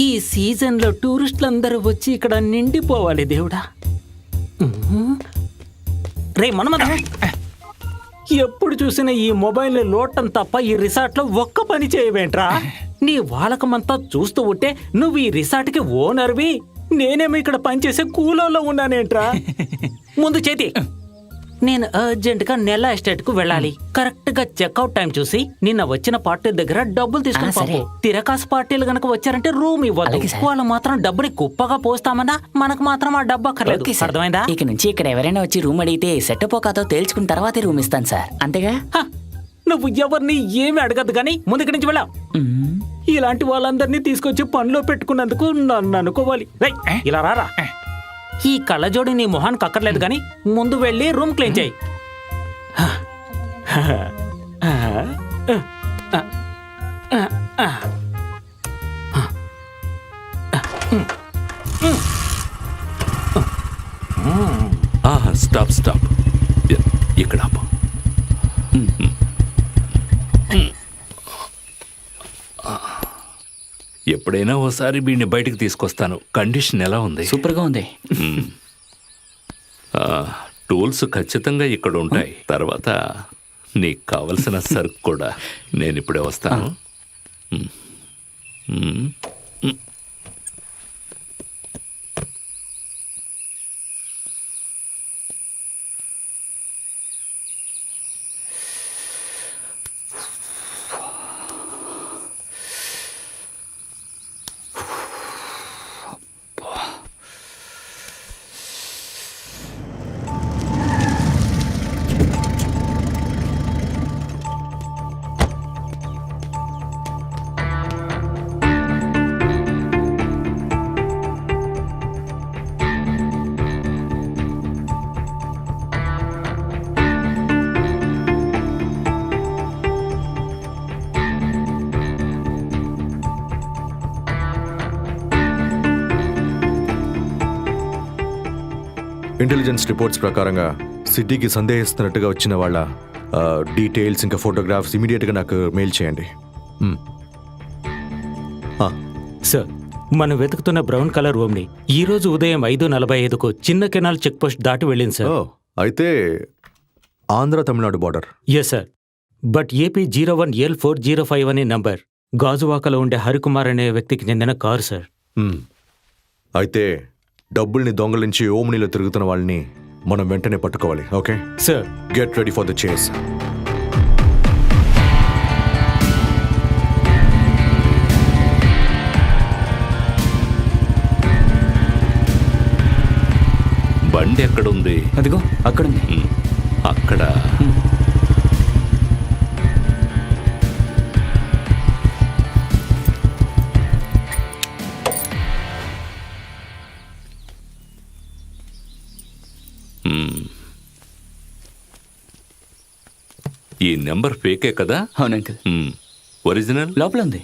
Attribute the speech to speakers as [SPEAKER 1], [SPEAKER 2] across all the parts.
[SPEAKER 1] ఈ సీజన్లో టూరిస్టులందరూ వచ్చి ఇక్కడ నిండిపోవాలి దేవుడా. రే మనమద, ఎప్పుడు చూసినా ఈ మొబైల్ లోటం తప్ప ఈ రిసార్ట్లో ఒక్క పని చేయవేంట్రా? నీ వాలకమంతా చూస్తూ ఉంటే నువ్వు ఈ రిసార్ట్కి ఓనర్వి, నేనేమో ఇక్కడ పనిచేసే కూలోలో ఉన్నానేంట్రా? ముందు చేతి. నేను అర్జెంటుగా నెల ఎస్టేట్కు వెళ్ళాలి. కరెక్ట్ గా చెక్అవుట్ టైం చూసి నిన్న వచ్చిన పార్టీ దగ్గర డబ్బులు తీసుకుని పాపు. తిరకాసు పార్టీలు గనక వచ్చారంటే రూమ్ ఇవ్వదు. వాళ్ళు మాత్రం డబ్బుని కుప్పగా పోస్తామన్నా మనకు మాత్రం ఆ డబ్బు అక్కర్లేదు. అర్థమైందా?
[SPEAKER 2] ఇక నుంచి ఇక్కడ ఎవరైనా వచ్చి రూమ్ అడిగితే సెటప్ కాదో తేల్చుకున్న తర్వాతే రూమ్ ఇస్తాను సార్, అంతేగా?
[SPEAKER 1] నువ్వు ఎవరిని ఏమి అడగద్దు గానీ ముందుకి నుంచి వెళ్ళావు. ఇలాంటి వాళ్ళందరినీ తీసుకొచ్చి పనిలో పెట్టుకున్నందుకు నన్ను అనుకోవాలి. ఇలా రారా. ఈ కళ్ళజోడి నీ మొహానికి అక్కర్లేదు గాని ముందు వెళ్ళి రూమ్ క్లీన్ చేయి.
[SPEAKER 3] స్టాప్ స్టాప్, ఇక్కడ ఆపు. ఎప్పుడైనా ఓసారి వీడిని బయటకు తీసుకొస్తాను. కండిషన్ ఎలా ఉంది?
[SPEAKER 2] సూపర్గా ఉంది.
[SPEAKER 3] టూల్స్ ఖచ్చితంగా ఇక్కడ ఉంటాయి. తర్వాత నీకు కావలసిన సరుకు కూడా. నేను ఇప్పుడే వస్తాను.
[SPEAKER 4] ఇంటెలిజెన్స్ రిపోర్ట్స్ ప్రకారంగా సిటీకి సందేహిస్తున్నట్టుగా వచ్చిన వాళ్ళ డీటెయిల్స్ ఇంకా ఫోటోగ్రాఫ్స్ ఇమీడియట్గా నాకు మెయిల్ చేయండి.
[SPEAKER 1] సార్, మనం వెతుకుతున్న బ్రౌన్ కలర్ రూమ్ని ఈ రోజు ఉదయం 5:45కు చిన్న కెనాల్ చెక్ పోస్ట్ దాటి వెళ్ళింది సార్.
[SPEAKER 4] అయితే Andhra Tamil Nadu border.
[SPEAKER 1] Yes sir, but AP 01L405 అనే నంబర్ గాజువాకలో ఉండే హరికుమార్ అనే వ్యక్తికి చెందిన కారు సార్.
[SPEAKER 4] అయితే డబ్బుల్ని దొంగలించి ఓమ్నీలో తిరుగుతున్న వాళ్ళని మనం వెంటనే పట్టుకోవాలి. Okay
[SPEAKER 1] sir,
[SPEAKER 4] get ready for the చేస్.
[SPEAKER 3] బండి ఎక్కడుంది?
[SPEAKER 2] అదిగో అక్కడుంది.
[SPEAKER 3] అక్కడ ఈ నెంబర్ ఫేకే కదా?
[SPEAKER 2] అవును అంకుల్.
[SPEAKER 3] ఒరిజినల్
[SPEAKER 2] లోపల ఉంది.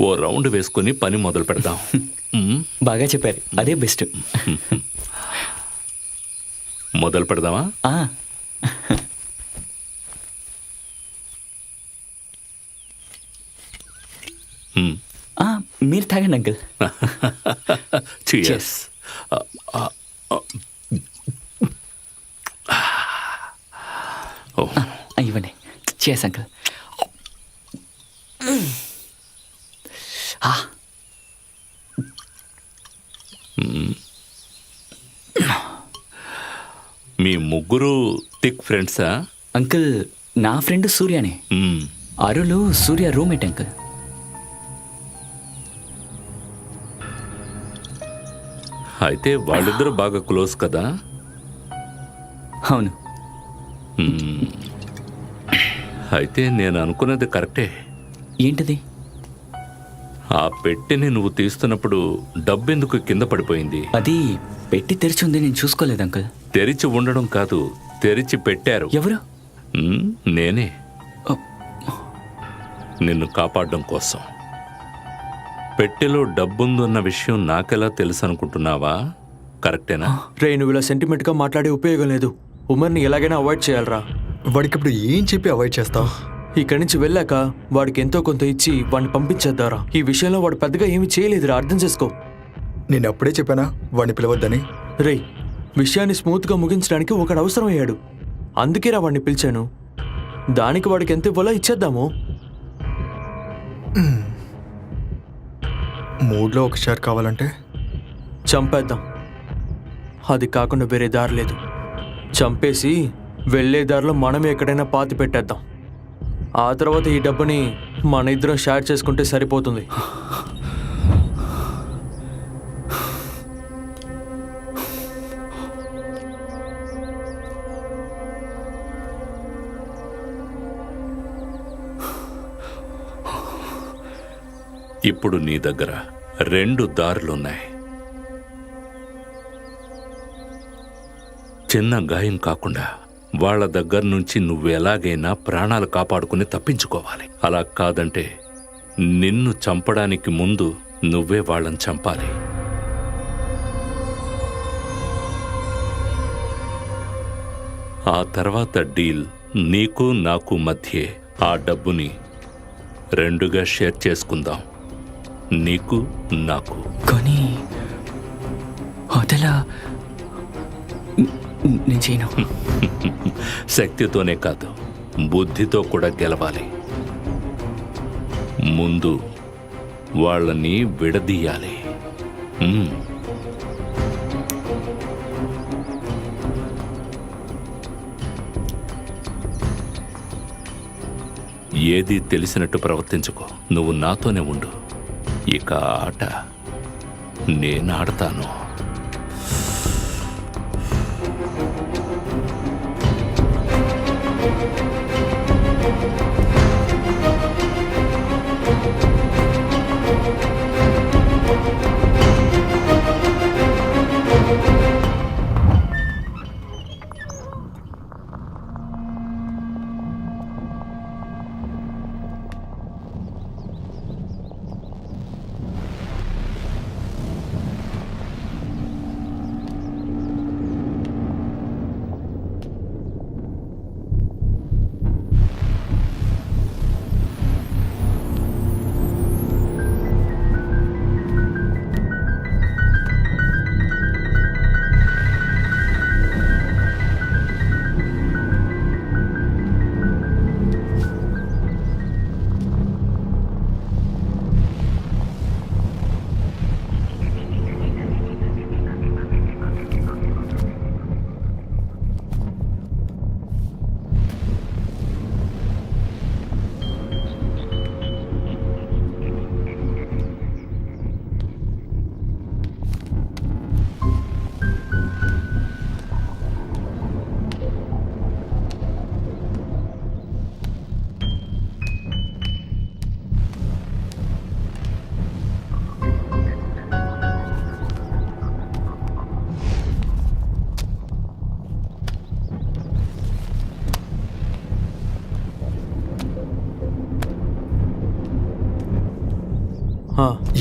[SPEAKER 3] ఓ రౌండ్ వేసుకుని పని మొదలు పెడదాం.
[SPEAKER 2] బాగా చెప్పారు, అదే బెస్ట్.
[SPEAKER 3] మొదలు పెడదామా?
[SPEAKER 2] మీరు తాగండి అంకుల్.
[SPEAKER 3] Cheers.
[SPEAKER 2] ఇవ్వండి. చేస్ అంకుల్.
[SPEAKER 3] మీ ముగ్గురు థిక్ ఫ్రెండ్సా?
[SPEAKER 2] అంకుల్, నా ఫ్రెండ్ సూర్యనే. అరులు సూర్య రూమ్మేట్ అంకుల్.
[SPEAKER 3] అయితే వాళ్ళిద్దరూ బాగా క్లోజ్ కదా?
[SPEAKER 2] అవును.
[SPEAKER 3] అయితే నేను అనుకున్నది కరెక్టే.
[SPEAKER 2] ఏంటిది?
[SPEAKER 3] ఆ పెట్టెని నువ్వు తీస్తున్నప్పుడు డబ్బెందుకు కింద పడిపోయింది?
[SPEAKER 2] అది పెట్టి తెరిచి ఉంది, నేను చూసుకోలేదు అంకుల్.
[SPEAKER 3] తెరిచి ఉండడం కాదు, తెరిచి పెట్టారు.
[SPEAKER 2] ఎవరు?
[SPEAKER 3] నేనే, నిన్ను కాపాడడం కోసం. పెట్టెలో డబ్బుందన్న విషయం నాకెలా తెలుసు అనుకుంటున్నావా? కరెక్టేనా?
[SPEAKER 5] రే, నువ్వు ఇలా సెంటిమెంట్ గా మాట్లాడే ఉపయోగం లేదు. ఉమర్ని ఎలాగైనా అవాయిడ్ చేయాలరా.
[SPEAKER 4] వాడికి ఇప్పుడు ఏం చెప్పి అవాయిడ్ చేస్తావు?
[SPEAKER 5] ఇక్కడి నుంచి వెళ్ళాక వాడికి ఎంతో కొంత ఇచ్చి వాడిని పంపించేద్దారా. ఈ విషయంలో వాడు పెద్దగా ఏమీ చేయలేదురా, అర్థం చేసుకో.
[SPEAKER 6] నేను అప్పుడే చెప్పానా వాడిని పిలవద్దని.
[SPEAKER 5] రేయ్, విషయాన్ని స్మూత్గా ముగించడానికి ఒకడు అవసరం అయ్యాడు. అందుకేరా వాడిని పిలిచాను. దానికి వాడికి ఎంత ఇవ్వాలో ఇచ్చేద్దాము.
[SPEAKER 6] మూడ్లో ఒకసారి కావాలంటే
[SPEAKER 5] చంపేద్దాం. అది కాకుండా వేరే దారి లేదు. చంపేసి వెళ్ళే దారిలో మనమే ఎక్కడైనా పాతి పెట్టేద్దాం. ఆ తర్వాత ఈ డబ్బుని మన ఇద్దరం షేర్ చేసుకుంటే సరిపోతుంది.
[SPEAKER 3] ఇప్పుడు నీ దగ్గర 2 దారులున్నాయి. చిన్న గాయం కాకుండా వాళ్ళ దగ్గర నుంచి నువ్వు ఎలాగైనా ప్రాణాలు కాపాడుకుని తప్పించుకోవాలి. అలా కాదంటే నిన్ను చంపడానికి ముందు నువ్వే వాళ్ళని చంపాలి. ఆ తర్వాత డీల్ నీకు నాకు మధ్యే. ఆ డబ్బుని 2గా షేర్ చేసుకుందాం, నీకు నాకు.
[SPEAKER 2] కానీ అదెలా? నేను చేయను.
[SPEAKER 3] శక్తితోనే కాదు, బుద్ధితో కూడా గెలవాలి. ముందు వాళ్ళని విడదీయాలి. ఏది తెలిసినట్టు ప్రవర్తించుకో. నువ్వు నాతోనే ఉండు. ఇక ఆట నేను ఆడతాను.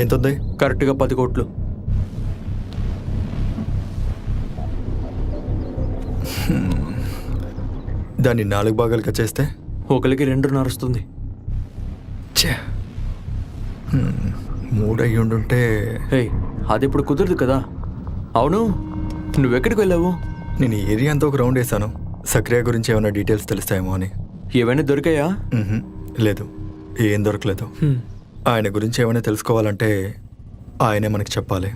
[SPEAKER 6] ఎంతుంది?
[SPEAKER 5] కరెక్ట్గా 10 కోట్లు.
[SPEAKER 6] దాన్ని 4 భాగాలుగా చేస్తే
[SPEAKER 5] ఒకరికి 2.5 వస్తుంది.
[SPEAKER 6] 3 అయ్యి ఉండుంటే.
[SPEAKER 5] హే, అది ఇప్పుడు కుదరదు కదా. అవును, నువ్వెక్కడికి వెళ్ళావు?
[SPEAKER 6] నేను ఈ ఏరియా అంతా ఒక రౌండ్ వేసాను. సక్రియ గురించి ఏమైనా డీటెయిల్స్ తెలుస్తాయేమో అని.
[SPEAKER 5] ఏమైనా దొరికాయా?
[SPEAKER 6] లేదు, ఏం దొరకలేదు. ఆయన గురించి ఏమైనా తెలుసుకోవాలంటే ఆయనే మనకి చెప్పాలి.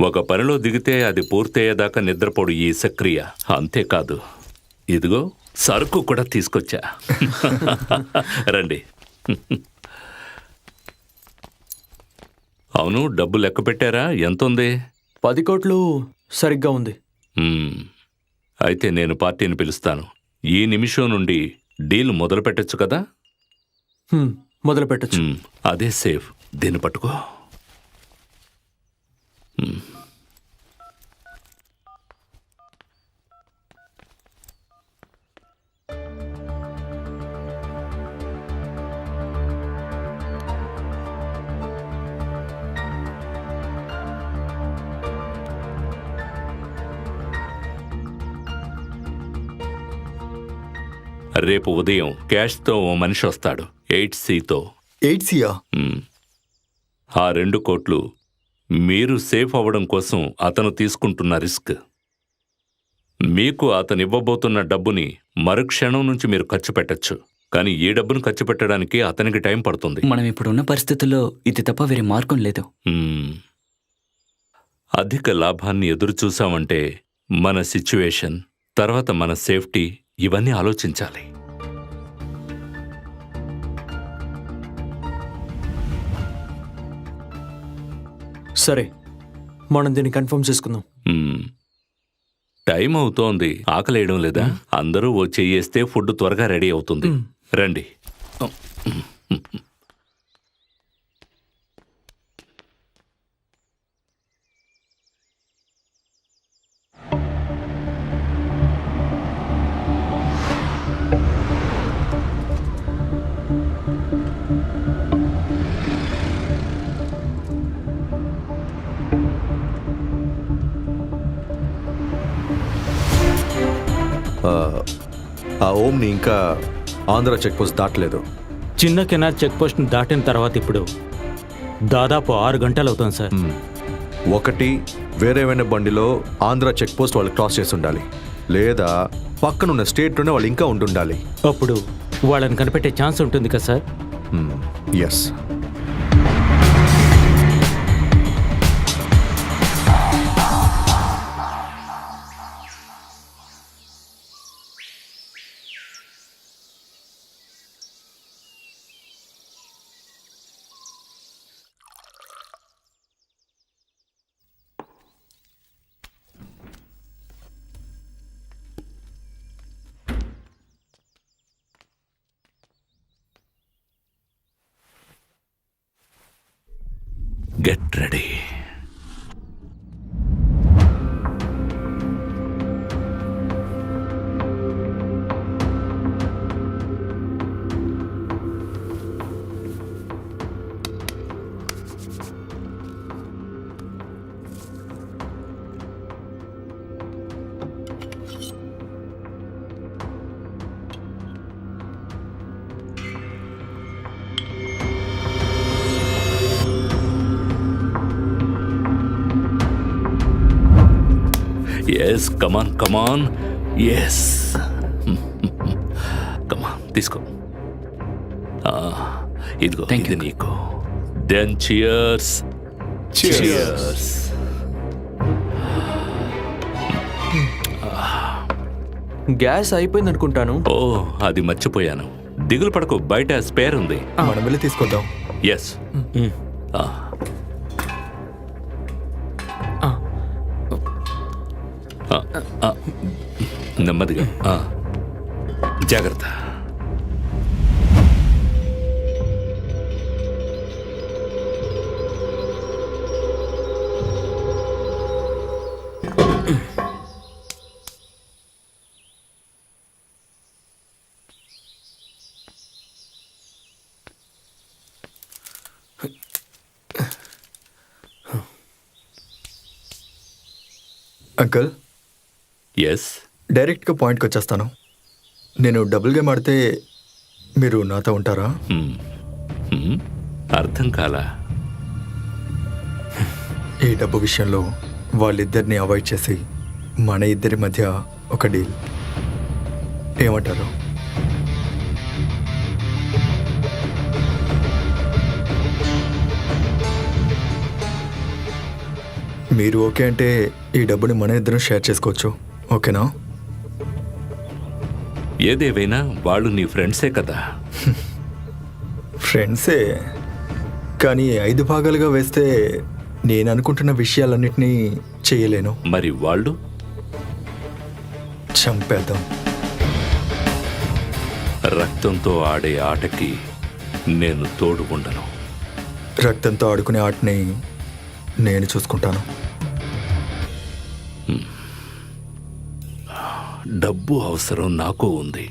[SPEAKER 3] ఒక పనిలో దిగితే అది పూర్తయ్యేదాకా నిద్రపోడు ఈ సక్రియ. అంతేకాదు, ఇదిగో సరుకు కూడా తీసుకొచ్చా. రండి. అవును, డబ్బు లెక్క పెట్టారా? ఎంతుంది?
[SPEAKER 5] 10 కోట్లు సరిగ్గా ఉంది.
[SPEAKER 3] అయితే నేను పార్టీని పిలుస్తాను. ఈ నిమిషం నుండి డీల్ మొదలు పెట్టచ్చు కదా?
[SPEAKER 5] మొదలు పెట్టచ్చు.
[SPEAKER 3] అదే సేఫ్. దీన్ని పట్టుకో. రేపు ఉదయం క్యాష్తో ఓ మనిషి వస్తాడు 8Cతో.
[SPEAKER 6] 8Cయా?
[SPEAKER 3] ఆ 2 కోట్లు మీరు సేఫ్ అవ్వడం కోసం అతను తీసుకుంటున్న రిస్క్. మీకు అతను ఇవ్వబోతున్న డబ్బుని మరుక్షణం నుంచి మీరు ఖర్చు పెట్టచ్చు. కానీ ఈ డబ్బును ఖర్చు పెట్టడానికి అతనికి టైం పడుతుంది.
[SPEAKER 2] మనం ఇప్పుడున్న పరిస్థితుల్లో ఇది తప్ప వేరే మార్గం లేదు.
[SPEAKER 3] అధిక లాభాన్ని ఎదురు చూసామంటే మన సిచ్యువేషన్, తర్వాత మన సేఫ్టీ ఇవన్నీ ఆలోచించాలి.
[SPEAKER 5] సరే, మనం దీన్ని కన్ఫర్మ్ చేసుకుందాం.
[SPEAKER 3] టైం అవుతోంది, ఆకలేయడం లేదా? అందరూ ఓ చెయ్యేస్తే ఫుడ్ త్వరగా రెడీ అవుతుంది. రండి.
[SPEAKER 4] ఆ ఓంని ఇంకా ఆంధ్ర చెక్ పోస్ట్ దాటలేదు.
[SPEAKER 1] చిన్న కెనార్ చెక్ పోస్ట్ దాటిన తర్వాత ఇప్పుడు దాదాపు 6 గంటలు అవుతుంది సార్.
[SPEAKER 4] ఒకటి, వేరేమైనా బండిలో ఆంధ్ర చెక్ పోస్ట్ వాళ్ళు క్రాస్ చేసి ఉండాలి, లేదా పక్కనున్న స్టేట్లోనే వాళ్ళు ఇంకా ఉంటుండాలి.
[SPEAKER 1] అప్పుడు వాళ్ళని కనిపెట్టే ఛాన్స్ ఉంటుంది కదా sir?
[SPEAKER 4] Yes.
[SPEAKER 3] Get ready. Yes, come on come on. Yes, come on తీసుకో. ఇదిగో, ఇది నీకు. Then cheers. చియర్స్.
[SPEAKER 5] గ్యాస్ అయిపోయింది అనుకుంటాను.
[SPEAKER 3] ఓ, అది మర్చిపోయాను. దిగులు పడకు, బయట స్పేర్ ఉంది.
[SPEAKER 6] మనం వెళ్ళి తీసుకొద్దాం.
[SPEAKER 3] ఎస్. నెమ్మదిగా, జాగ్రత్త.
[SPEAKER 6] Uncle,
[SPEAKER 3] yes.
[SPEAKER 6] డైరెక్ట్గా పాయింట్కి వచ్చేస్తాను. నేను డబుల్ గేమ్ ఆడితే మీరు నాతో ఉంటారా?
[SPEAKER 3] అర్థం కాలా?
[SPEAKER 6] ఈ డబ్బు విషయంలో వాళ్ళిద్దరిని అవాయిడ్ చేసి మన ఇద్దరి మధ్య ఒక డీల్ ఏమంటారు? మీరు ఓకే అంటే ఈ డబ్బుని మన ఇద్దరం షేర్ చేసుకోవచ్చు. ఓకేనా?
[SPEAKER 3] ఏదేవైనా వాళ్ళు నీ ఫ్రెండ్సే కదా.
[SPEAKER 6] ఫ్రెండ్సే, కానీ 5 భాగాలుగా వేస్తే నేను అనుకుంటున్న విషయాలన్నిటినీ చేయలేను.
[SPEAKER 3] మరి వాళ్ళు?
[SPEAKER 6] చంపేద్దాం.
[SPEAKER 3] రక్తంతో ఆడే ఆటకి నేను తోడు ఉండను.
[SPEAKER 6] రక్తంతో ఆడుకునే ఆటని నేను చూసుకుంటాను.
[SPEAKER 3] డబ్బు అవసరం నాకు ఉంది,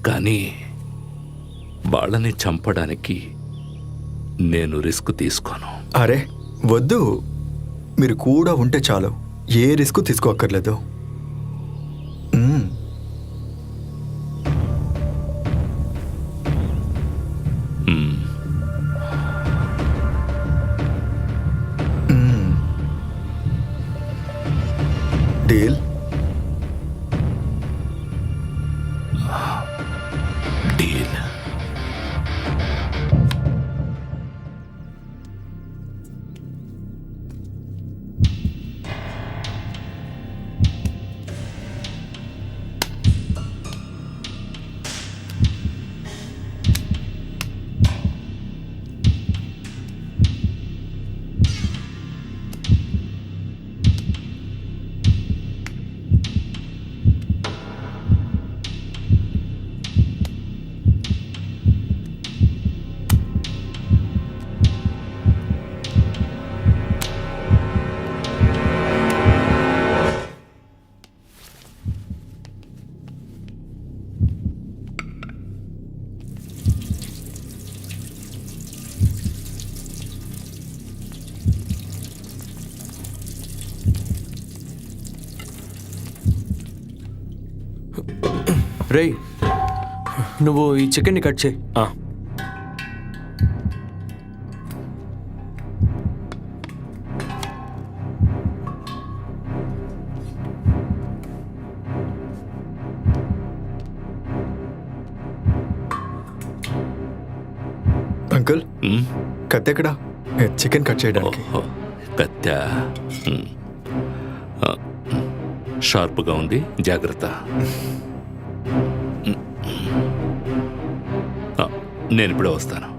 [SPEAKER 3] కానీ వాళ్ళని చంపడానికి నేను రిస్క్ తీసుకోను.
[SPEAKER 6] అరే వద్దు, మీరు కూడా ఉంటే చాలు, ఏ రిస్క్ తీసుకోక్కర్లేదు. డీల్?
[SPEAKER 3] డీల్.
[SPEAKER 5] రేయ్, నువ్వు ఈ చికెన్ని కట్ చేయి.
[SPEAKER 6] అంకుల్,
[SPEAKER 3] మ్?
[SPEAKER 6] కత్తి ఎక్కడా? చికెన్ కట్ చేయడానికి.
[SPEAKER 3] ఓహో, కత్తా. షార్ప్గా ఉంది, జాగ్రత్త. నేను ఇప్పుడే వస్తాను.